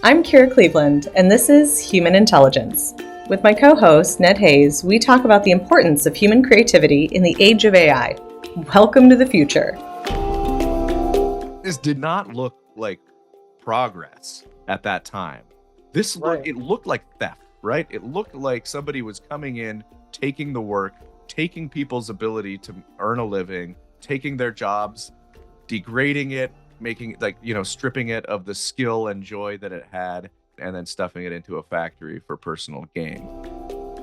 I'm Kira Cleveland, and this is Human Intelligence. With my co-host, Ned Hayes, we talk about the importance of human creativity in the age of AI. Welcome to the future. This did not look like progress at that time. It looked like theft, right? It looked like somebody was coming in, taking the work, taking people's ability to earn a living, taking their jobs, degrading it, stripping it of the skill and joy that it had, and then stuffing it into a factory for personal gain.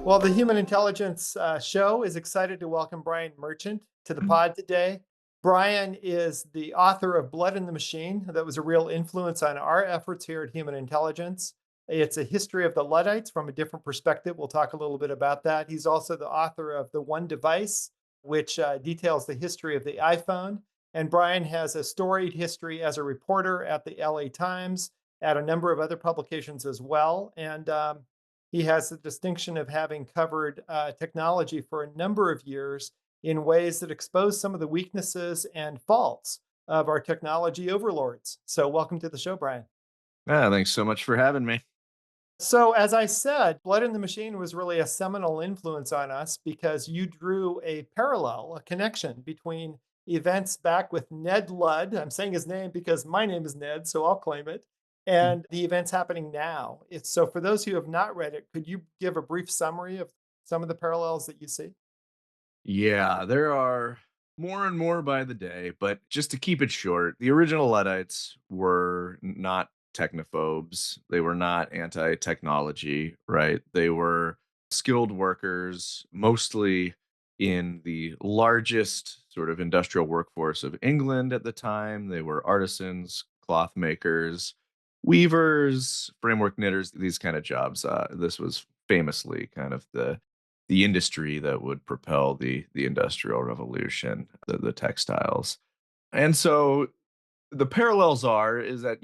Well, the Human Intelligence Show is excited to welcome Brian Merchant to the pod today. Brian is the author of Blood in the Machine. That was a real influence on our efforts here at Human Intelligence. It's a history of the Luddites from a different perspective. We'll talk a little bit about that. He's also the author of The One Device, which details the history of the iPhone. And Brian has a storied history as a reporter at the LA Times, at a number of other publications as well. And he has the distinction of having covered technology for a number of years in ways that expose some of the weaknesses and faults of our technology overlords. So welcome to the show, Brian. Thanks so much for having me. So as I said, Blood in the Machine was really a seminal influence on us because you drew a parallel, a connection between events back with Ned Ludd. I'm saying his name because my name is Ned, so I'll claim it. And the events happening now. So for those who have not read it, could you give a brief summary of some of the parallels that you see? Yeah, there are more and more by the day, but just to keep it short, the original Luddites were not technophobes. They were not anti-technology, right? They were skilled workers, mostly in the largest sort of industrial workforce of England at the time. They were artisans, cloth makers, weavers, framework knitters, these kind of jobs. This was famously kind of the industry that would propel the industrial revolution, the textiles. And so the parallels are is that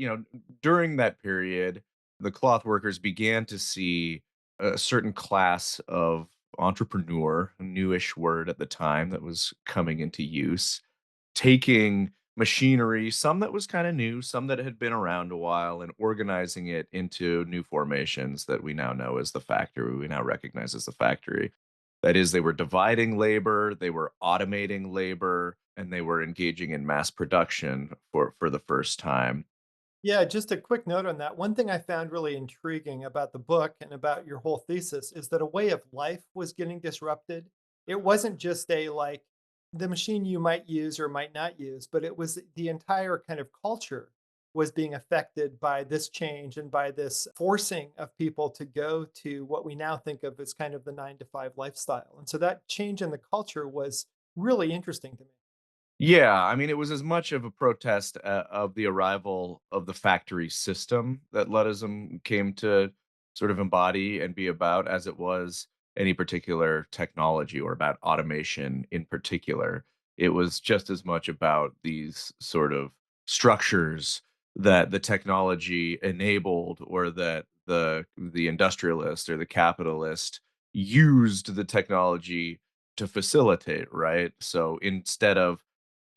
during that period, the cloth workers began to see a certain class of entrepreneur, a newish word at the time that was coming into use, taking machinery, some that was kind of new, some that had been around a while, and organizing it into new formations that we now know as the factory, we now recognize as the factory. That is, they were dividing labor, they were automating labor, and they were engaging in mass production for the first time. Yeah, just a quick note on that. One thing I found really intriguing about the book and about your whole thesis is that a way of life was getting disrupted. It wasn't just a like the machine you might use or might not use, but it was the entire kind of culture was being affected by this change and by this forcing of people to go to what we now think of as kind of the 9 to 5 lifestyle. And so that change in the culture was really interesting to me. Yeah, I mean, it was as much of a protest of the arrival of the factory system that Luddism came to sort of embody and be about as it was any particular technology or about automation in particular. It was just as much about these sort of structures that the technology enabled or that the industrialist or the capitalist used the technology to facilitate, right? So instead of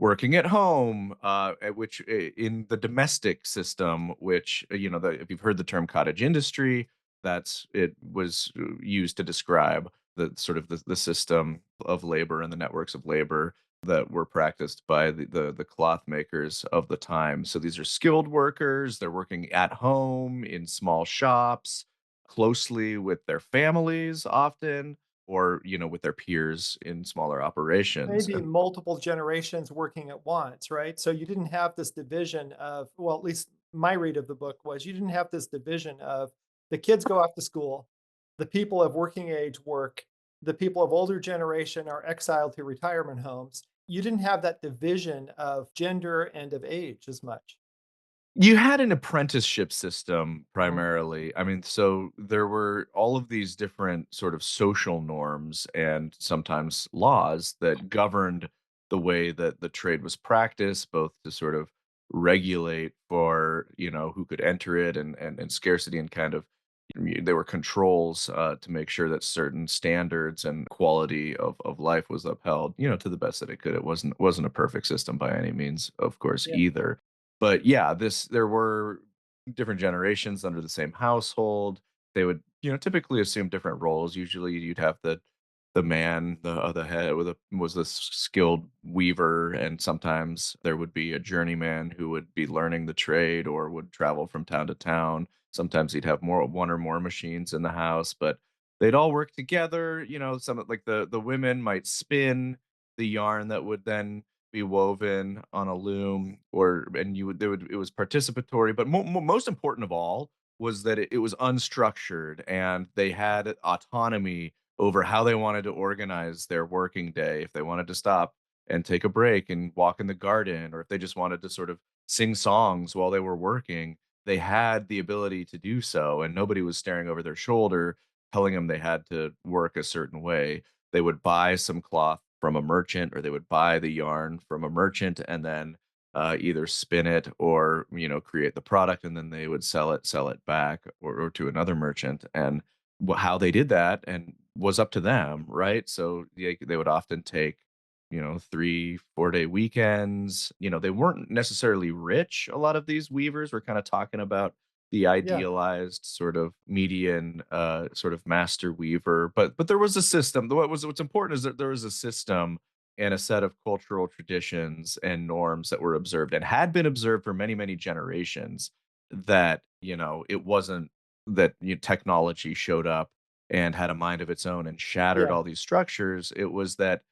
working at home, in the domestic system, which if you've heard the term cottage industry, it was used to describe the sort of the system of labor and the networks of labor that were practiced by the cloth makers of the time. So these are skilled workers. They're working at home in small shops, closely with their families, often, or with their peers in smaller operations. Maybe multiple generations working at once, right? So you didn't have this division of, well, at least my read of the book was you didn't have this division of the kids go off to school, the people of working age work, the people of older generation are exiled to retirement homes. You didn't have that division of gender and of age as much. You had an apprenticeship system Mm. primarily. I mean, so there were all of these different sort of social norms and sometimes laws that governed the way that the trade was practiced, both to sort of regulate for, who could enter it and scarcity and kind of there were controls to make sure that certain standards and quality of life was upheld, to the best that it could. It wasn't a perfect system by any means, of course, Yeah. either. But yeah, there were different generations under the same household. They would, typically assume different roles. Usually, you'd have the man, the head was the skilled weaver, and sometimes there would be a journeyman who would be learning the trade or would travel from town to town. Sometimes he'd have one or more machines in the house, but they'd all work together. Some like the women might spin the yarn that would then be woven on a loom, and you would there would it was participatory, but most important of all was that it was unstructured, and they had autonomy over how they wanted to organize their working day. If they wanted to stop and take a break and walk in the garden, or if they just wanted to sort of sing songs while they were working, they had the ability to do so, and nobody was staring over their shoulder telling them they had to work a certain way. They would buy some cloth from a merchant, or they would buy the yarn from a merchant and then either spin it or create the product, and then they would sell it back, or to another merchant. And how they did that and was up to them, right? So they would often take 3 4 day weekends. They weren't necessarily rich. A lot of these weavers were kind of talking about the Yeah. idealized sort of median sort of master weaver, but there was a system. What's important is that there was a system and a set of cultural traditions and norms that were observed and had been observed for many many generations. That it wasn't that technology showed up and had a mind of its own and shattered Yeah. all these structures. It was that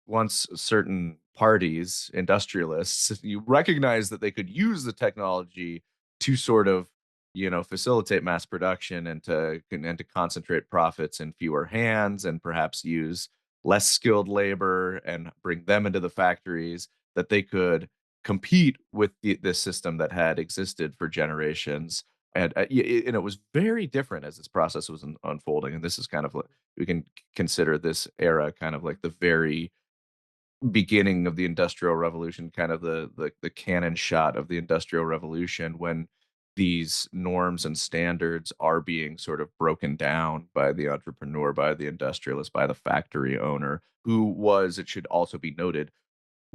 once certain parties, industrialists, you recognize that they could use the technology to sort of, facilitate mass production and to concentrate profits in fewer hands, and perhaps use less skilled labor and bring them into the factories, that they could compete with this system that had existed for generations. And it was very different as this process was unfolding. And this is kind of like, we can consider this era kind of like the very beginning of the industrial revolution, kind of the cannon shot of the industrial revolution, when these norms and standards are being sort of broken down by the entrepreneur, by the industrialist, by the factory owner, who was, it should also be noted,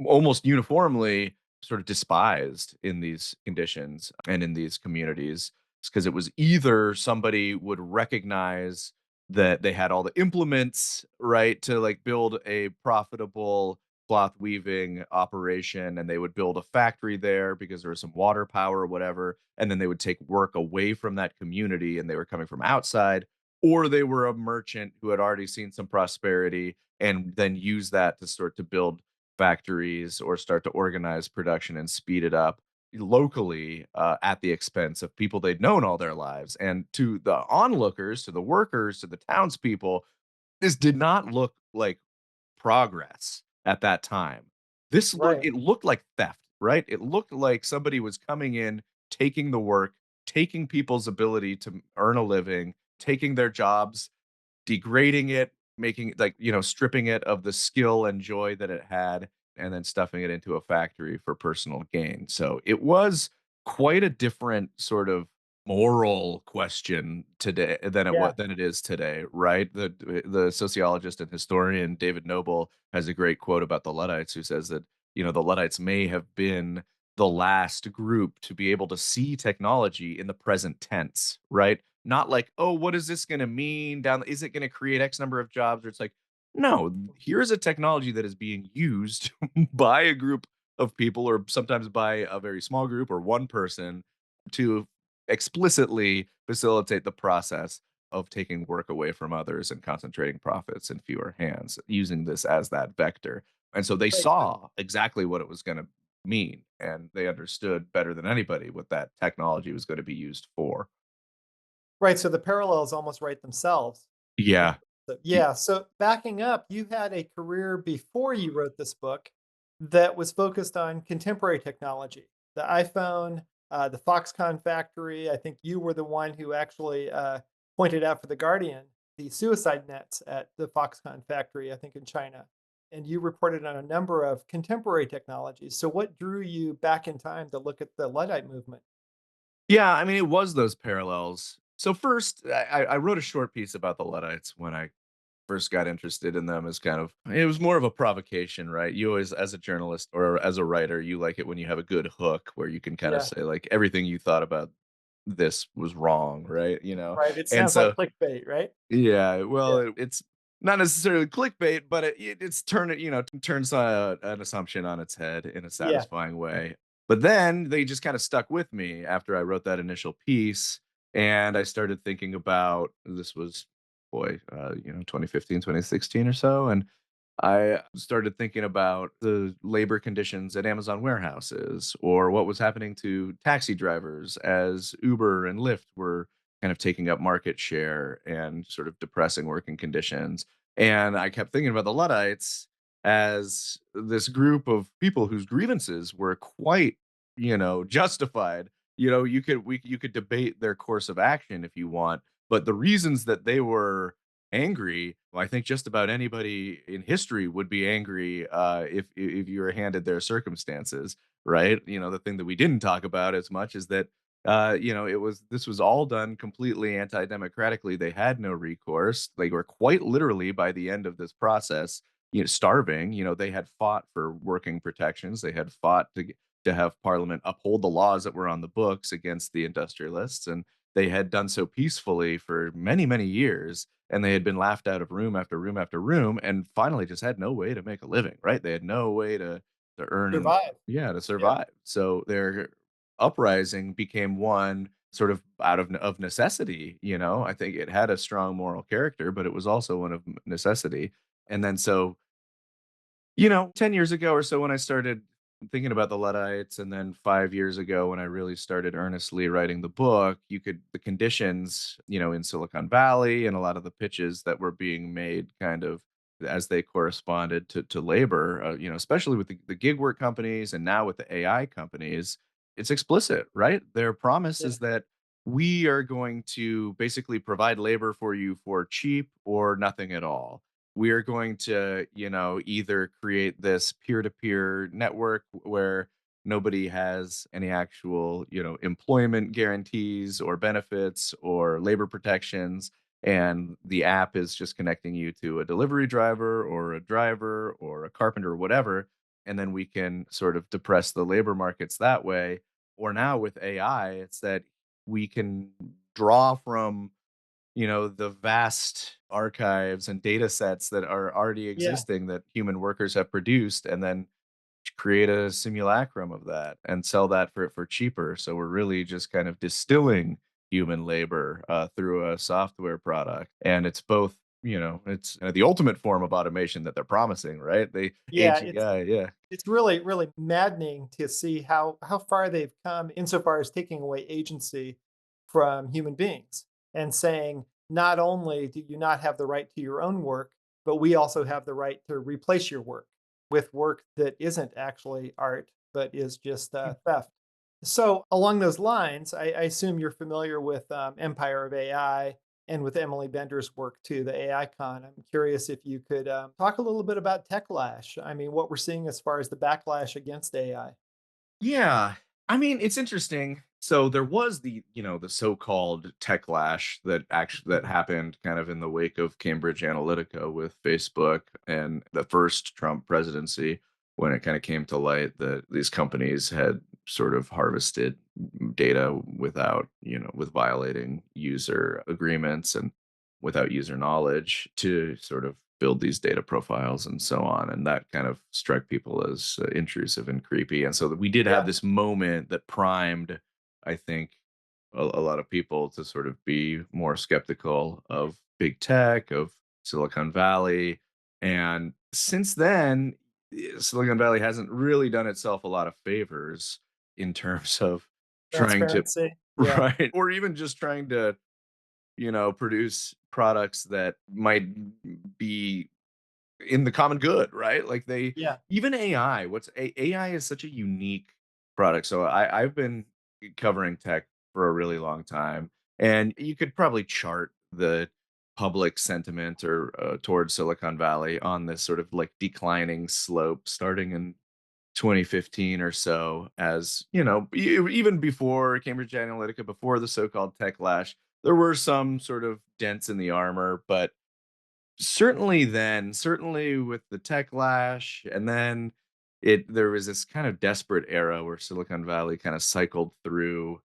almost uniformly sort of despised in these conditions and in these communities, because it was either somebody would recognize that they had all the implements right to like build a profitable cloth weaving operation, and they would build a factory there because there was some water power or whatever, and then they would take work away from that community and they were coming from outside, or they were a merchant who had already seen some prosperity and then use that to start to build factories or start to organize production and speed it up locally, at the expense of people they'd known all their lives. And to the onlookers, to the workers, to the townspeople, this did not look like progress at that time. Right. It looked like theft, right? It looked like somebody was coming in, taking the work, taking people's ability to earn a living, taking their jobs, degrading it, making it like, stripping it of the skill and joy that it had, and then stuffing it into a factory for personal gain. So it was quite a different sort of moral question today Yeah. than it is today, right? The sociologist and historian David Noble has a great quote about the Luddites, who says that, the Luddites may have been the last group to be able to see technology in the present tense, right? Not like, oh, what is this going to mean down? Is it going to create X number of jobs? Or it's like, no, here's a technology that is being used by a group of people, or sometimes by a very small group or one person, to explicitly facilitate the process of taking work away from others and concentrating profits in fewer hands, using this as that vector. And so they Right. saw exactly what it was going to mean, and they understood better than anybody what that technology was going to be used for. Right. So the parallels almost write themselves. In Yeah. terms of- Yeah. So backing up, you had a career before you wrote this book that was focused on contemporary technology, the iPhone, the Foxconn factory. I think you were the one who actually pointed out for The Guardian the suicide nets at the Foxconn factory, I think in China. And you reported on a number of contemporary technologies. So, what drew you back in time to look at the Luddite movement? Yeah, I mean, it was those parallels. So first, I wrote a short piece about the Luddites when I first got interested in them. As kind of, it was more of a provocation, right? You always, as a journalist or as a writer, you like it when you have a good hook where you can kind of Yeah. say like everything you thought about this was wrong, right? Right. It And sounds like so clickbait, right? yeah, well, Yeah. it's not necessarily clickbait, but it's turns an assumption on its head in a Yeah. satisfying way. But then they just kind of stuck with me after I wrote that initial piece, and I started thinking about this was, boy, 2015, 2016 or so, and I started thinking about the labor conditions at Amazon warehouses or what was happening to taxi drivers as Uber and Lyft were kind of taking up market share and sort of depressing working conditions. And I kept thinking about the Luddites as this group of people whose grievances were quite, justified. You could debate their course of action if you want, but the reasons that they were angry, well, I think just about anybody in history would be angry if you were handed their circumstances, right? The thing that we didn't talk about as much is that this was all done completely anti-democratically. They had no recourse. They were quite literally by the end of this process, starving. They had fought for working protections. They had fought to have Parliament uphold the laws that were on the books against the industrialists, and they had done so peacefully for many, many years. And they had been laughed out of room after room after room, and finally just had no way to make a living. Right? They had no way to earn, Survive. yeah, to Yeah. survive. So their uprising became one sort of out of necessity. I think it had a strong moral character, but it was also one of necessity. And then so 10 years ago or so when I started thinking about the Luddites, and then 5 years ago when I really started earnestly writing the book, the conditions, in Silicon Valley and a lot of the pitches that were being made kind of as they corresponded to labor, especially with the gig work companies and now with the AI companies, it's explicit, right? Their promise Yeah. is that we are going to basically provide labor for you for cheap or nothing at all. We are going to, either create this peer-to-peer network where nobody has any actual, employment guarantees or benefits or labor protections, and the app is just connecting you to a delivery driver or a driver or a carpenter or whatever, and then we can sort of depress the labor markets that way. Or now with AI, it's that we can draw from the vast archives and data sets that are already Yeah. existing that human workers have produced, and then create a simulacrum of that and sell that for cheaper. So we're really just kind of distilling human labor through a software product, and it's both. It's the ultimate form of automation that they're promising, right? The Yeah. AGI, yeah. It's really, really maddening to see how far they've come insofar as taking away agency from human beings and saying, not only do you not have the right to your own work, but we also have the right to replace your work with work that isn't actually art, but is just theft. So, along those lines, I assume you're familiar with Empire of AI and with Emily Bender's work too, the AI Con. I'm curious if you could talk a little bit about techlash. I mean, what we're seeing as far as the backlash against AI. Yeah. I mean, it's interesting. So there was the so-called techlash that happened kind of in the wake of Cambridge Analytica with Facebook and the first Trump presidency, when it kind of came to light that these companies had sort of harvested data without, with violating user agreements and without user knowledge to sort of build these data profiles and so on. And that kind of struck people as intrusive and creepy. And so we did have Yeah, this moment that primed, I think, a lot of people to sort of be more skeptical of big tech, of Silicon Valley. And since then, Silicon Valley hasn't really done itself a lot of favors in terms of trying to, transparency. Yeah, right, or even just trying to produce products that might be in the common good, right? Like they yeah, even AI, AI is such a unique product. So I've been covering tech for a really long time, and you could probably chart the public sentiment or towards Silicon Valley on this sort of like declining slope starting in 2015 or so, as even before Cambridge Analytica, before the so-called tech lash, there were some sort of dents in the armor, but certainly with the tech lash, and then there was this kind of desperate era where Silicon Valley kind of cycled through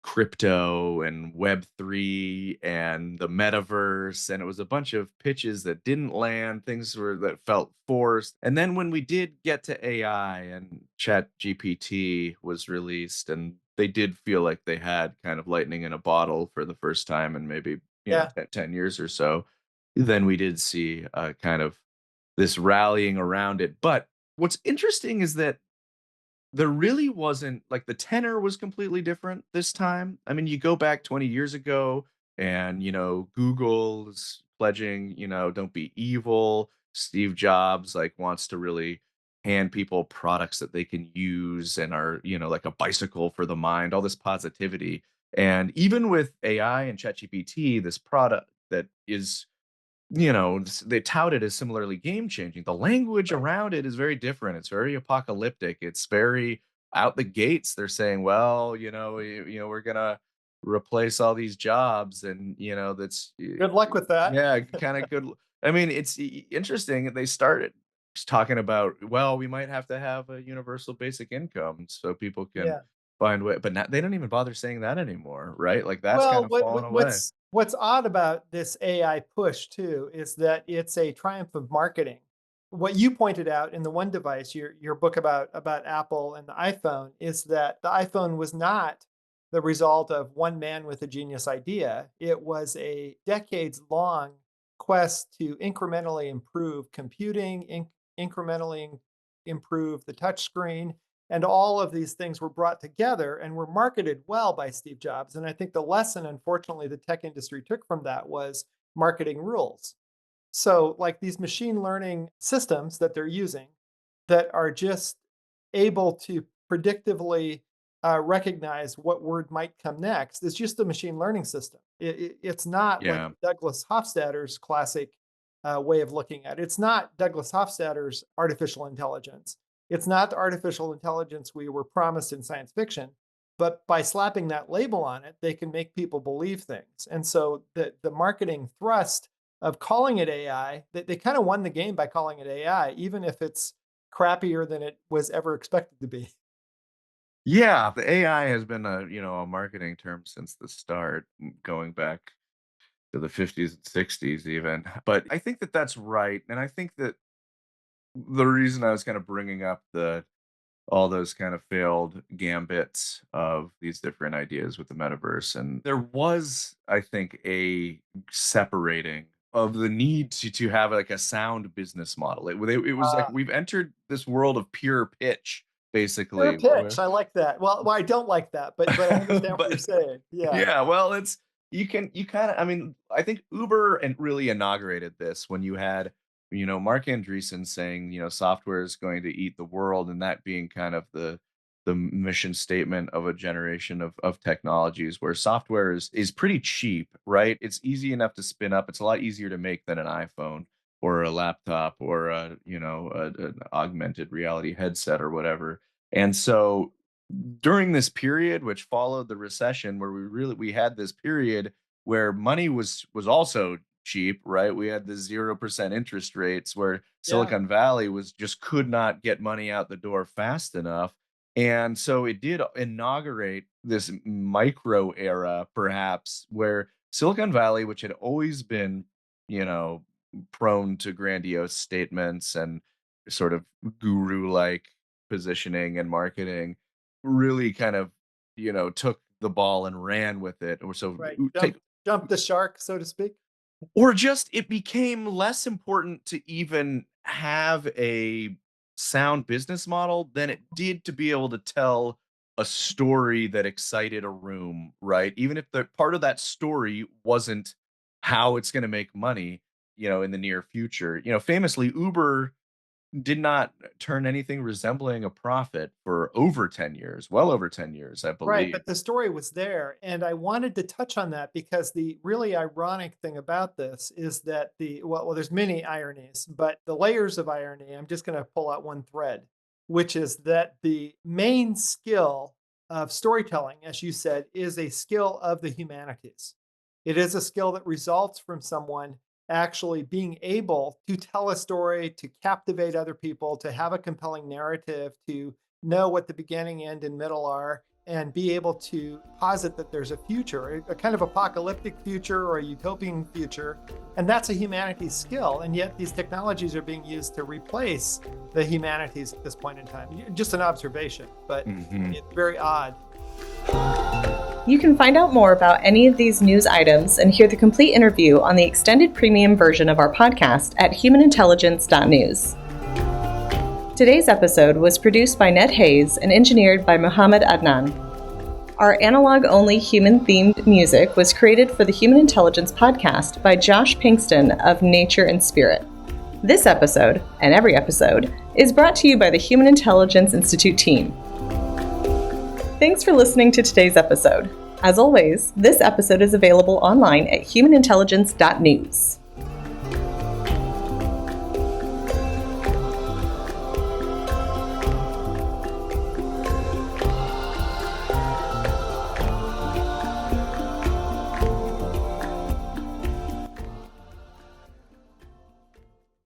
crypto and Web3 and the metaverse. And it was a bunch of pitches that didn't land, things were that felt forced. And then when we did get to AI and Chat GPT was released, and they did feel like they had kind of lightning in a bottle for the first time in maybe, Yeah. 10 years or so, then we did see kind of this rallying around it. But what's interesting is that there really wasn't like the tenor was completely different this time. I mean, you go back 20 years ago and, Google's pledging, don't be evil. Steve Jobs like wants to really hand people products that they can use and are, like a bicycle for the mind, all this positivity. And even with AI and ChatGPT, this product that is they tout it as similarly game changing. The language Right. around it is very different. It's very apocalyptic. It's very out the gates. They're saying, well, we're gonna replace all these jobs, and that's Good luck with that. yeah, kind of good. I mean, it's interesting. They started just talking about, well, we might have to have a universal basic income so people can Yeah. find way, but now, they don't even bother saying that anymore, right? Like that's kind Well, of fallen away. what's odd about this AI push too is that it's a triumph of marketing. What you pointed out in the one device, your book about Apple and the iPhone, is that the iPhone was not the result of one man with a genius idea. It was a decades long quest to incrementally improve computing, incrementally improve the touchscreen, and all of these things were brought together and were marketed well by Steve Jobs. And I think the lesson, unfortunately, the tech industry took from that was marketing rules. So, like these machine learning systems that they're using that are just able to predictively recognize what word might come next is just a machine learning system. It's not like Yeah. Douglas Hofstadter's classic way of looking at it. It's not Douglas Hofstadter's artificial intelligence. It's not the artificial intelligence we were promised in science fiction. But by slapping that label on it, they can make people believe things. And so the marketing thrust of calling it AI, they kind of won the game by calling it AI, even if it's crappier than it was ever expected to be. Yeah, the AI has been a marketing term since the start, going back to the 50s and 60s even. But I think that that's right, and I think that the reason I was kind of bringing up the all those kind of failed gambits of these different ideas with the metaverse, and there was, I think, a separating of the need to have like a sound business model. It was like we've entered this world of pure pitch, Pure basically, pitch. I like that. Well, I don't like that, but I understand what you're but saying. Yeah. yeah, well, it's you kind of I mean, I think Uber and really inaugurated this when you had, Mark Andreessen saying, software is going to eat the world, and that being kind of the mission statement of a generation of technologies where software is pretty cheap, right? It's easy enough to spin up. It's a lot easier to make than an iPhone or a laptop or an augmented reality headset or whatever. And so during this period which followed the recession, where we had this period where money was also cheap, right? We had the 0% interest rates where Yeah. Silicon Valley was just could not get money out the door fast enough. And so it did inaugurate this micro era, perhaps, where Silicon Valley, which had always been, you know, prone to grandiose statements and sort of guru like positioning and marketing, really kind of, took the ball and ran with it. Or so Right. take Jump the shark, so to speak. or just it became less important to even have a sound business model than it did to be able to tell a story that excited a room, right? Even if the part of that story wasn't how it's going to make money, in the near future. Famously, Uber did not turn anything resembling a profit for over 10 years, well over 10 years, I Right, believe. but the story was there, and I wanted to touch on that because the really ironic thing about this is that there's many ironies, but the layers of irony, I'm just going to pull out one thread, which is that the main skill of storytelling, as you said, is a skill of the humanities. It is a skill that results from someone actually being able to tell a story, to captivate other people, to have a compelling narrative, to know what the beginning, end, and middle are, and be able to posit that there's a future, a kind of apocalyptic future or a utopian future. And that's a humanities skill. And yet these technologies are being used to replace the humanities at this point in time. Just an observation, but it's very odd. You can find out more about any of these news items and hear the complete interview on the extended premium version of our podcast at humanintelligence.news. Today's episode was produced by Ned Hayes and engineered by Muhammad Adnan. Our analog-only human-themed music was created for the Human Intelligence podcast by Josh Pinkston of Nature and Spirit. This episode, and every episode, is brought to you by the Human Intelligence Institute team. Thanks for listening to today's episode. As always, this episode is available online at humanintelligence.news.